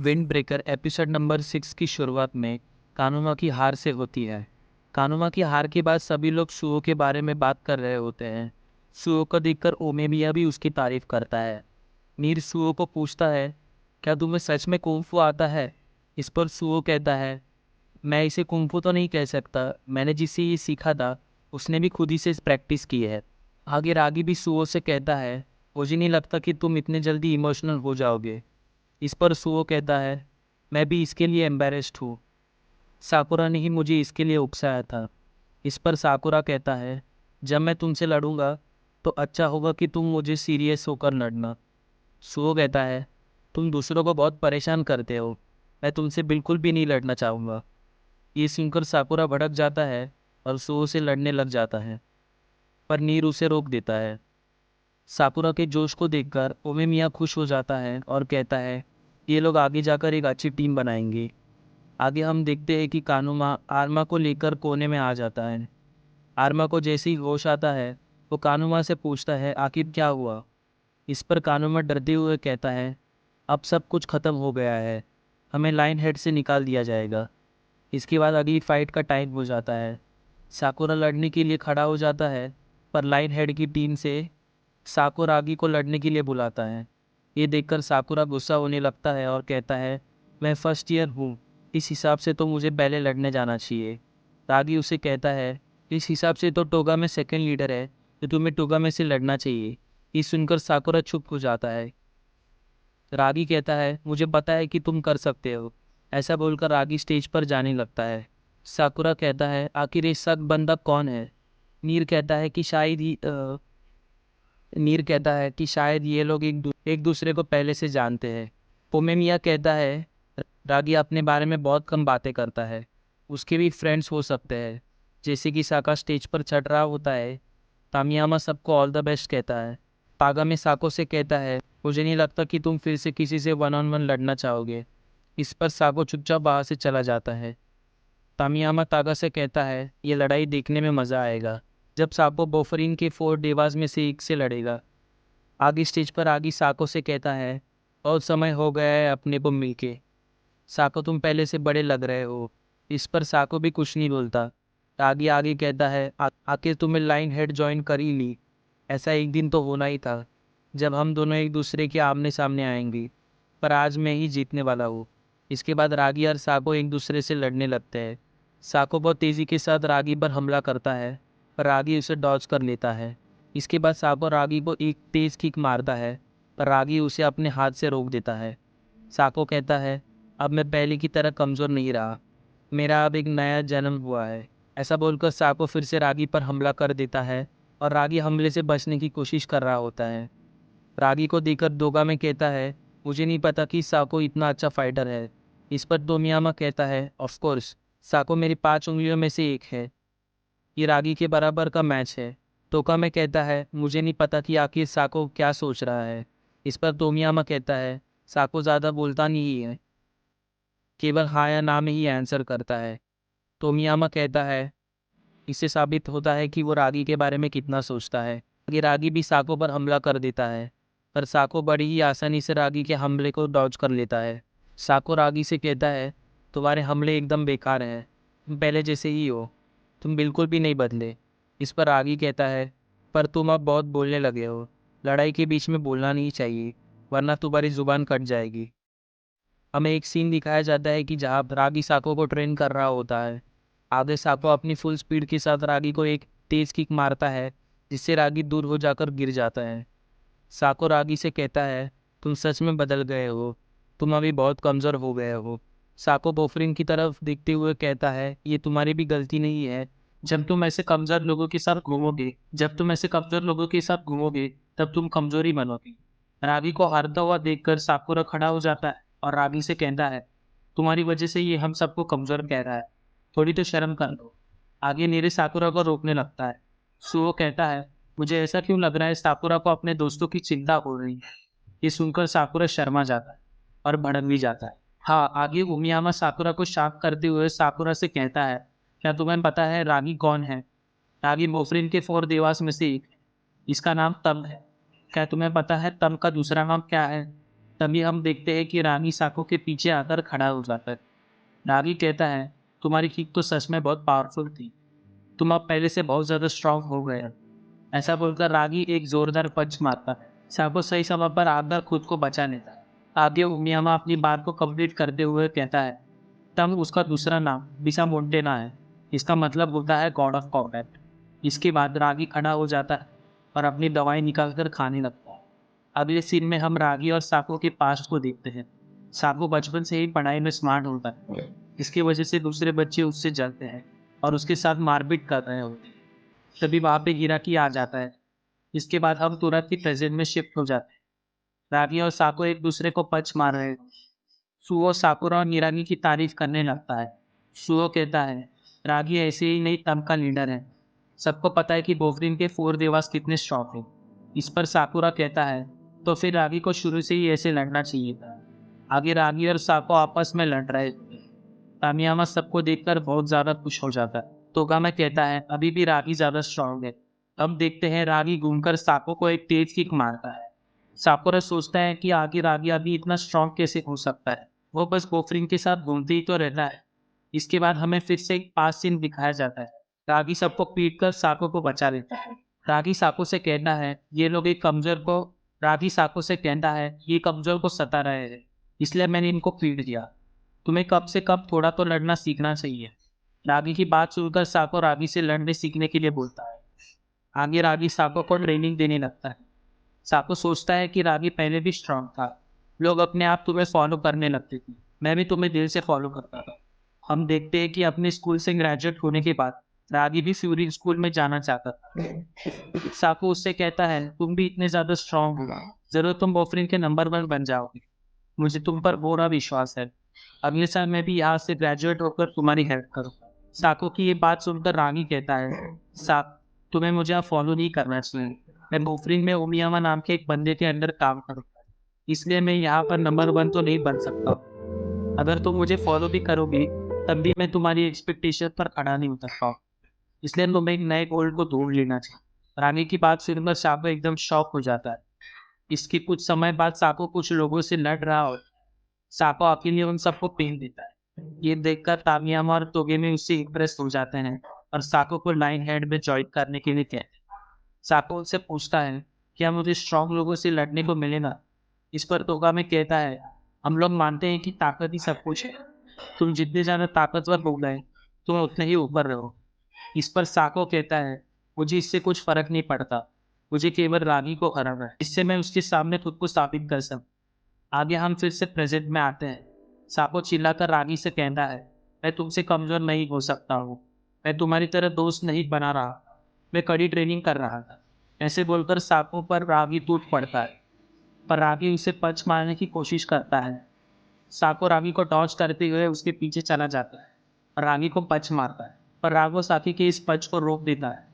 Wind breaker episode number 6 की शुरुआत में कानुमा की हार से होती है। कानुमा की हार के बाद सभी लोग सुओ के बारे में बात कर रहे होते हैं। सुओ को देखकर ओमेमिया भी उसकी तारीफ करता है। नीर सुओ को पूछता है, क्या तुम्हें सच में कुंफू आता है? इस पर सुओ कहता है, मैं इसे कुंफू तो नहीं कह सकता, मैंने जिससे ये सीखा था उसने भी खुद ही से प्रैक्टिस की है। आगे रागी भी सुओ से कहता है, मुझे नहीं लगता कि तुम इतने जल्दी इमोशनल हो जाओगे। इस पर सुओ कहता है, मैं भी इसके लिए एम्बेरेस्ड हूँ। साकुरा ने ही मुझे इसके लिए उकसाया था। इस पर साकुरा कहता है, जब मैं तुमसे लड़ूंगा तो अच्छा होगा कि तुम मुझे सीरियस होकर लड़ना। सुओ कहता है, तुम दूसरों को बहुत परेशान करते हो, मैं तुमसे बिल्कुल भी नहीं लड़ना चाहूँगा। ये सुनकर साकुरा भड़क जाता है और सुओ से लड़ने लग जाता है, पर नीर उसे रोक देता है। साकुरा के जोश को देखकर ओमेमिया खुश हो जाता है और कहता है, ये लोग आगे जाकर एक अच्छी टीम बनाएंगे। आगे हम देखते हैं कि कानुमा आर्मा को लेकर कोने में आ जाता है। आर्मा को जैसे ही होश आता है वो कानुमा से पूछता है, आखिर क्या हुआ? इस पर कानुमा डरते हुए कहता है, अब सब कुछ खत्म हो गया है, हमें लाइन हेड से निकाल दिया जाएगा। इसके बाद अगली फाइट का टाइम हो जाता है। साकुरा लड़ने के लिए खड़ा हो जाता है, पर लाइन हेड की टीम से साकुरागी को लड़ने के लिए बुलाता है। ये देखकर साकुरा गुस्सा होने लगता है और कहता है, मैं फर्स्ट ईयर हूँ, इस हिसाब से तो मुझे पहले लड़ने जाना चाहिए। रागी उसे कहता है, इस हिसाब से तो टोगा में सेकंड लीडर है, तो तुम्हें टोगा में से लड़ना चाहिए। ये सुनकर साकुरा चुप हो जाता है। रागी कहता है, मुझे पता है कि तुम कर सकते हो। ऐसा बोलकर रागी स्टेज पर जाने लगता है। साकुरा कहता है, आखिर ये सख्त बंदा कौन है? नीर कहता है कि शायद ये लोग एक दूसरे को पहले से जानते हैं। पोमेमिया कहता है, रागी अपने बारे में बहुत कम बातें करता है, उसके भी फ्रेंड्स हो सकते हैं। जैसे कि साका स्टेज पर चढ़ रहा होता है, तामियामा सबको ऑल द बेस्ट कहता है। पागा में साको से कहता है, मुझे नहीं लगता कि तुम फिर से किसी से वन ऑन वन लड़ना चाहोगे। इस पर साको चुपचाप बाहर से चला जाता है। तामियामा तागा से कहता है, ये लड़ाई देखने में मज़ा आएगा जब साको बोफरिन के 4 देवास में से एक से लड़ेगा। आगे स्टेज पर आगी साको से कहता है, बहुत समय हो गया है अपने को मिलके। साको तुम पहले से बड़े लग रहे हो। इस पर साको भी कुछ नहीं बोलता। आगे आगे कहता है, आखिर तुम्हें लाइन हेड ज्वाइन कर ही ली। ऐसा एक दिन तो होना ही था जब हम दोनों एक दूसरे के आमने सामने आएंगे, पर आज मैं ही जीतने वाला हूँ। इसके बाद रागी और साको एक दूसरे से लड़ने लगते हैं। साको बहुत तेज़ी के साथ रागी पर हमला करता है, पर रागी उसे डॉज कर लेता है। इसके बाद साको रागी को एक तेज़ किक मारता है, पर रागी उसे अपने हाथ से रोक देता है। साको कहता है, अब मैं पहले की तरह कमज़ोर नहीं रहा, मेरा अब एक नया जन्म हुआ है। ऐसा बोलकर साको फिर से रागी पर हमला कर देता है और रागी हमले से बचने की कोशिश कर रहा होता है। रागी को देखकर दोगा में कहता है, मुझे नहीं पता कि साको इतना अच्छा फाइटर है। इस पर तोमियामा कहता है, ऑफ कोर्स, साको मेरी 5 उंगलियों में से एक है। ये रागी के बराबर का मैच है। तोका में कहता है, मुझे नहीं पता कि आखिर साको क्या सोच रहा है। इस पर तोमियामा कहता है, साको ज़्यादा बोलता नहीं है, केवल हाँ या ना में ही आंसर करता है। तोमियामा कहता है, इससे साबित होता है कि वो रागी के बारे में कितना सोचता है। आगे रागी भी साको पर हमला कर देता है, पर साको बड़ी ही आसानी से रागी के हमले को डॉज कर लेता है। साको रागी से कहता है, तुम्हारे हमले एकदम बेकार हैं, तुम पहले जैसे ही हो, तुम बिल्कुल भी नहीं बदले। इस पर रागी कहता है, पर तुम अब बहुत बोलने लगे हो, लड़ाई के बीच में बोलना नहीं चाहिए, वरना तुम्हारी ज़ुबान कट जाएगी। हमें एक सीन दिखाया जाता है कि जहाँ रागी साको को ट्रेन कर रहा होता है। आगे साको अपनी फुल स्पीड के साथ रागी को एक तेज किक मारता है, जिससे रागी दूर हो जाकर गिर जाता है। साको रागी से कहता है, तुम सच में बदल गए हो, तुम अभी बहुत कमज़ोर हो गए हो। साको बोफरिन की तरफ देखते हुए कहता है, ये तुम्हारी भी गलती नहीं है। जब तुम ऐसे कमज़ोर लोगों के साथ घूमोगे तब तुम कमज़ोरी बनोगे। रागी को हारता हुआ देखकर साकुरा खड़ा हो जाता है और रागी से कहता है, तुम्हारी वजह से ये हम सबको कमज़ोर कह रहा है, थोड़ी तो शर्म कर लो। आगे नीरे साकुरा को रोकने लगता है। सुओ कहता है, मुझे ऐसा क्यों लग रहा है साकुरा को अपने दोस्तों की चिंता हो रही है। ये सुनकर साकुरा शर्मा जाता है और भड़क भी जाता है। हाँ, आगे उमियामा साकुरा को शांत करते हुए साकुरा से कहता है, क्या तुम्हें पता है रागी कौन है? रागी बोफरिन के 4 देवास में से एक है। इसका नाम तम है। क्या तुम्हें पता है तम का दूसरा नाम क्या है? तभी हम देखते हैं कि रागी साको के पीछे आकर खड़ा हो जाता है। रागी कहता है, तुम्हारी किक तो सच में बहुत पावरफुल थी। तुम अब पहले से बहुत ज़्यादा स्ट्रांग हो गए हो। ऐसा बोलकर रागी एक जोरदार पंच मारता है। साको सही समय पर आकर खुद को बचा लेता है। आगे उमियामा अपनी बात को कंप्लीट करते हुए कहता है, तंग उसका दूसरा नाम बिसा मोंटेना है। इसका मतलब होता है गॉड ऑफ कॉम्बैट। इसके बाद रागी खड़ा हो जाता है और अपनी दवाई निकाल कर खाने लगता है। अगले सीन में हम रागी और साको के पास्ट को देखते हैं। साको बचपन से ही पढ़ाई में स्मार्ट होता है। इसकी वजह से दूसरे बच्चे उससे जलते हैं और उसके साथ मारपीट कर रहे होते हैं। तभी वहाँ पे हिराकी आ जाता है। इसके बाद हम तुरंत ही प्रेजेंट में शिफ्ट हो जाते हैं। रागी और साको एक दूसरे को पंच मार रहे हैं। सुओ साकुरा और निरागी की तारीफ करने लगता है। सुओ कहता है, रागी ऐसे ही नहीं तम का लीडर है। सबको पता है कि बोफरिन के 4 देवास कितने स्ट्रॉन्ग हैं। इस पर साकुरा कहता है, तो फिर रागी को शुरू से ही ऐसे लड़ना चाहिए था। आगे रागी और साको आपस में लड़ रहे थे। तामियामा सबको देखकर बहुत ज़्यादा खुश हो जाता है। तोगामा कहता है, अभी भी रागी ज़्यादा स्ट्रॉन्ग है। अब देखते हैं रागी घूमकर साको को एक तेज किक मारता है। साकुरा सोचता है कि आगे रागी अभी इतना स्ट्रॉन्ग कैसे हो सकता है। वो बस बोफरिन के साथ घूमते ही तो रहता है। इसके बाद हमें फिर से एक पास सीन दिखाया जाता है। रागी सबको पीट कर साको को बचा लेता है। रागी साको से कहता है, ये लोग एक कमजोर को रागी साको से कहता है, ये कमजोर को सता रहे हैं, इसलिए मैंने इनको पीट दिया। तुम्हें कब से कब थोड़ा तो लड़ना सीखना चाहिए। रागी की बात सुनकर साको रागी से लड़ने सीखने के लिए बोलता है। आगे रागी साको को ट्रेनिंग देने लगता है। साको सोचता है कि रागी पहले भी स्ट्रांग था। लोग अपने आप तुम्हें फॉलो करने लगते थे। मैं भी तुम्हें दिल से फॉलो करता था। हम देखते हैं कि अपने स्कूल से ग्रेजुएट होने के बाद रागी भी फ्यूरी स्कूल में जाना चाहता था। साको उससे कहता है, तुम भी इतने ज्यादा स्ट्रांग हो, जरूर तुम बोफरिन के नंबर 1 बन जाओगे। मुझे तुम पर पूरा विश्वास है। अगले साल मैं भी यहाँ से ग्रेजुएट होकर तुम्हारी हेल्प करूँगा। साको की ये बात सुनकर रागी कहता है, साक तुम्हें मुझे अब फॉलो नहीं करना चाहिए। मैं बोफरिन में ओमियामा नाम के एक बंदे के अंडर काम करूँगा, इसलिए मैं यहाँ पर नंबर 1 तो नहीं बन सकता। अगर तुम मुझे फॉलो भी करोगी तब भी मैं तुम्हारी एक्सपेक्टेशन पर खड़ा नहीं उतर पाऊँ। इसलिए तुम्हें एक नए गोल को ढूंढ लेना चाहिए। रानी की बात सुनकर साको एकदम शॉक हो जाता है। इसके कुछ समय बाद साको कुछ लोगों से लड़ रहा हो। साको अकेले उन सबको पेन देता है। ये देखकर तामियामा और तोगेमी उससे इम्प्रेस हो जाते हैं और साको को लाइन हैंड में ज्वाइन करने के लिए कहते हैं। साको उनसे पूछता है, क्या मुझे स्ट्रॉन्ग लोगों से लड़ने को मिलेगा। इस पर तोगामी कहता है, हम लोग मानते हैं कि ताकत ही सब कुछ है। तुम जितने ज़्यादा ताकतवर हो गए तुम उतने ही ऊपर रहो। इस पर साको कहता है, मुझे इससे कुछ फर्क नहीं पड़ता। मुझे केवल रागी को हराना है, इससे मैं उसके सामने खुद को साबित कर सकूं। आगे हम फिर से प्रेजेंट में आते हैं। साको चिल्लाकर रागी से कहता है, मैं तुमसे कमजोर नहीं हो सकता हूँ। मैं तुम्हारी तरह दोस्त नहीं बना रहा, मैं कड़ी ट्रेनिंग कर रहा था। ऐसे बोलकर साको पर रागी टूट पड़ता है, पर रागी उसे पंच मारने की कोशिश करता है। साको रागी को टॉर्च करते हुए उसके पीछे चला जाता है और रागी को पंच मारता है, पर रागो साकी के इस पंच को रोक देता है।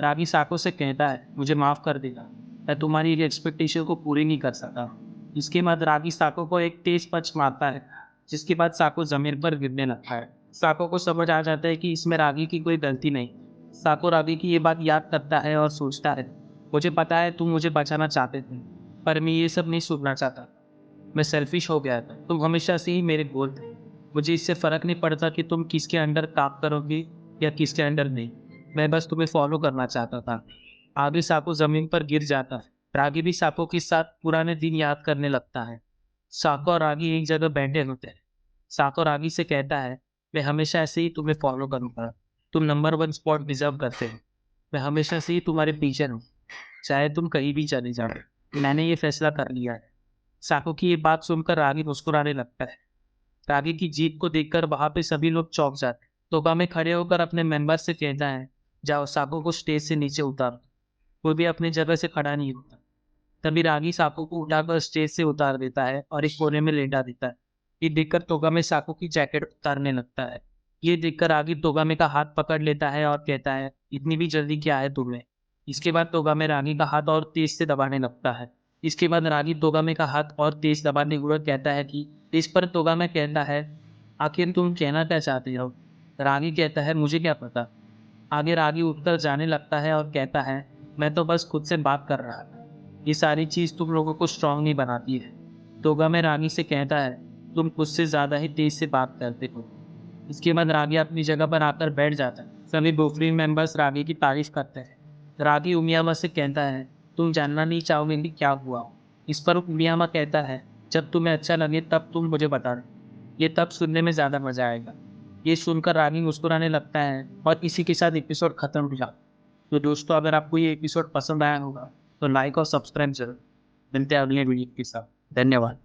रागी साको से कहता है, मुझे माफ कर देना, मैं तुम्हारी एक्सपेक्टेशन को पूरी नहीं कर सका। इसके बाद रागी साको को एक तेज पंच मारता है, जिसके बाद साको जमीन पर गिरने लगता है। साको को समझ आ जाता है कि इसमें रागी की कोई गलती नहीं। साको रागी की ये बात याद करता है और सोचता है, मुझे पता है तुम मुझे बचाना चाहते थे, पर मैं ये सब नहीं सुनना चाहता। मैं सेल्फिश हो गया था। तुम हमेशा से ही मेरे गोल थे। मुझे इससे फ़र्क नहीं पड़ता कि तुम किसके अंडर काम करोगे या किसके अंडर नहीं। मैं बस तुम्हें फॉलो करना चाहता था। आगे साको ज़मीन पर गिर जाता है। रागी भी साको के साथ पुराने दिन याद करने लगता है। साको और रागी एक जगह बैठे होते हैं। साको रागी से कहता है, मैं हमेशा ऐसे ही तुम्हें फॉलो करूँगा। तुम नंबर 1 स्पॉट डिजर्व करते हो। मैं हमेशा से ही तुम्हारे पीछे हूँ, चाहे तुम कहीं भी चले जाओ। मैंने ये फैसला कर लिया है। साको की ये बात सुनकर रागी मुस्कुराने लगता है। रागी की जीत को देखकर वहां पे सभी लोग चौंक जाते हैं। तोगामे खड़े होकर अपने मेंबर से कहता है, जाओ साको को स्टेज से नीचे उतारो। वो भी अपनी जगह से खड़ा नहीं होता। तभी रागी साको को उठाकर स्टेज से उतार देता है और एक कोने में लेटा देता है। ये देखकर तोगामे साको की जैकेट उतारने लगता है। ये देखकर रागी तोगामे का हाथ पकड़ लेता है और कहता है, इतनी भी जल्दी क्या है तुम्हें। इसके बाद तोगामे रागी का हाथ और तेज से दबाने लगता है। इसके बाद रागी तोगामे का हाथ और तेज दबाने हुए कहता है कि इस पर तोगामे कहता है, आखिर तुम कहना क्या चाहते हो। रागी कहता है, मुझे क्या पता। आगे रागी उठकर जाने लगता है और कहता है, मैं तो बस खुद से बात कर रहा था। ये सारी चीज़ तुम लोगों को स्ट्रांग नहीं बनाती है। तोगा में रागी से कहता है, तुम मुझसे ज़्यादा ही तेज से बात करते हो। इसके बाद रागी अपनी जगह पर आकर बैठ जाता है। सभी बुफरी मेंबर्स रागी की तारीफ करते हैं। रागी उमियामा से कहता है, तुम जानना नहीं चाहोगे कि क्या हुआ। इस पर उमियामा कहता है, जब तुम्हें अच्छा लगे तब तुम मुझे बताना। ये तब सुनने में ज़्यादा मज़ा आएगा। ये सुनकर रागी मुस्कुराने लगता है और इसी के साथ एपिसोड खत्म हो जाता है। तो दोस्तों, अगर आपको ये एपिसोड पसंद आया होगा तो लाइक और सब्सक्राइब जरूर। मिलते हैं अगले वीडियो के साथ। धन्यवाद।